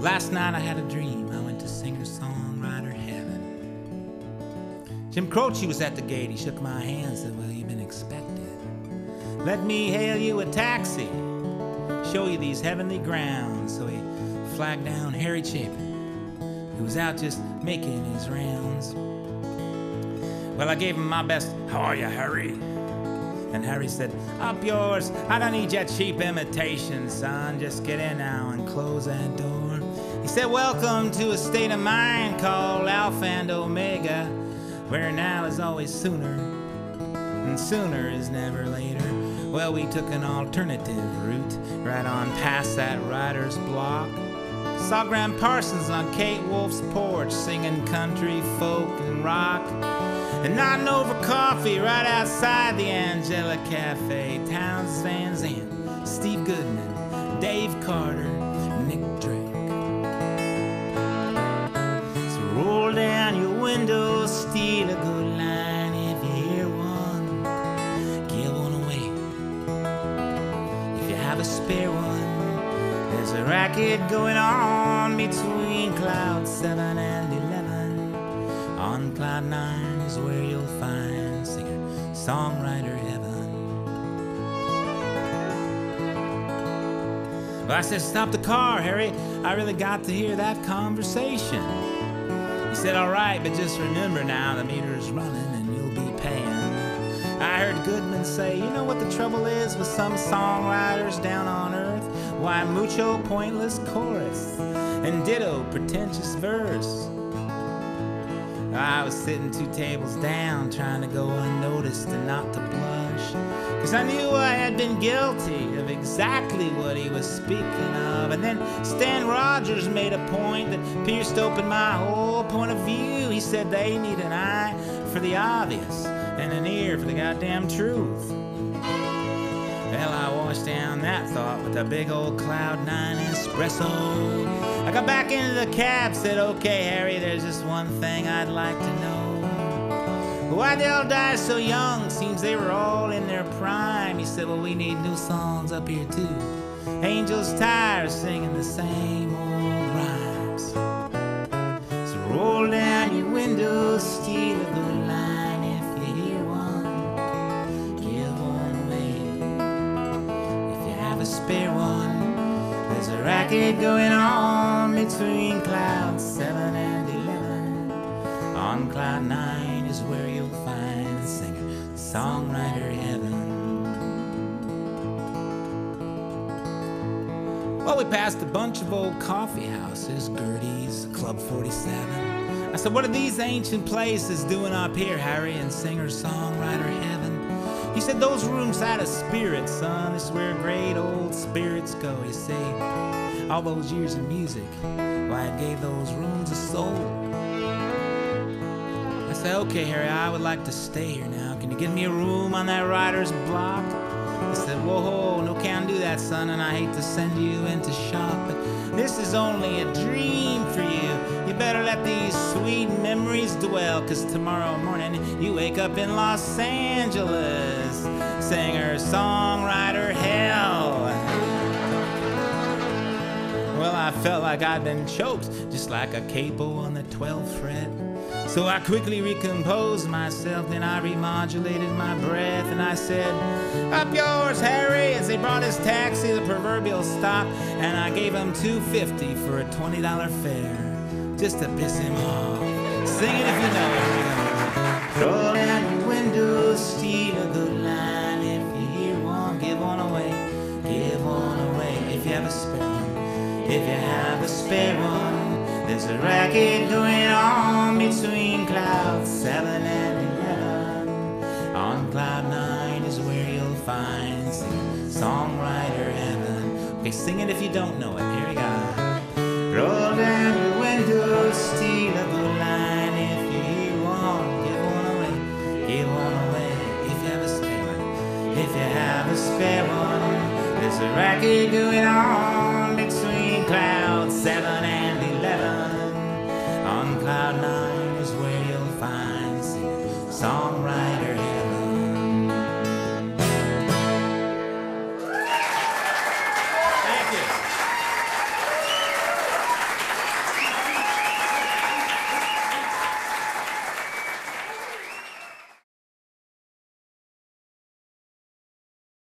Last night I had a dream. I went to Singer Songwriter Heaven. Jim Croce was at the gate. He shook my hand and said, well, you've been expected. Let me hail you a taxi, show you these heavenly grounds. So he flagged down Harry Chapin, who was out just making his rounds. Well, I gave him my best, how are you, Harry? And Harry said, up yours, I don't need your cheap imitations, son. Just get in now and close that door. He said, welcome to a state of mind called Alpha and Omega, where now is always sooner, and sooner is never later. Well, we took an alternative route right on past that writer's block. Saw Graham Parsons on Kate Wolf's porch singing country, folk, and rock. And nodding over coffee right outside the Angela Cafe. Towns Van Zandt, Steve Goodman, Dave Carter, Nick Drake. So roll down your window, steal a good line. If you hear one, give one away. If you have a spare one, there's a racket going on between cloud 7 and 11. On cloud 9 is where you'll find Singer Songwriter Heaven. Well, I said, stop the car, Harry. I really got to hear that conversation. He said, all right, but just remember now, the meter's running and you'll be paying. I heard Goodman say, you know what the trouble is with some songwriters down on earth? Why, mucho pointless chorus and ditto pretentious verse. I was sitting 2 tables down, trying to go unnoticed and not to blush, 'cause I knew I had been guilty of exactly what he was speaking of. And then Stan Rogers made a point that pierced open my whole point of view. He said they need an eye for the obvious and an ear for the goddamn truth. Well, I washed down that thought with a big old Cloud 9 espresso. I got back into the cab, said, okay, Harry, there's just one thing I'd like to know. Why'd they all die so young? Seems they were all in their prime. He said, well, we need new songs up here, too. Angels tired of singing the same old rhymes. So roll down your windows, steal a good line. If you hear one, give one away. If you have a spare one, there's a racket going on between cloud 7 and 11. On cloud 9 is where you'll find Singer Songwriter Heaven. Well, we passed a bunch of old coffee houses, Gertie's, Club 47. I said, what are these ancient places doing up here, Harry, in Singer Songwriter Heaven? He said, those rooms had a spirit, son. This is where great old spirits go. You see, all those years of music, why, it gave those rooms a soul. I said, okay, Harry, I would like to stay here now. Can you give me a room on that writer's block? He said, whoa, no can do that, son, and I hate to send you into shock, but this is only a dream for you. You better let these sweet memories dwell, 'cause tomorrow morning you wake up in Los Angeles, Singer Songwriter Hell. Well, I felt like I'd been choked, just like a capo on the 12th fret. So I quickly recomposed myself, then I remodulated my breath, and I said, up yours, Harry, as they brought his taxi to the proverbial stop, and I gave him $2.50 for a $20 fare, just to piss him off. Sing it if you know it. Roll down your window, steal a good line. If you hear one, give one away. Give one away if you have a spare one. If you have a spare one, there's a racket going on between cloud 7 and 11. On cloud 9 is where you'll find Singer Songwriter Heaven. Okay, sing it if you don't know it. Here we go. Roll down your window, steal a good line. If you hear one, give one away. Give one away if you have a spare one. If you have a spare one, there's a racket going on between clouds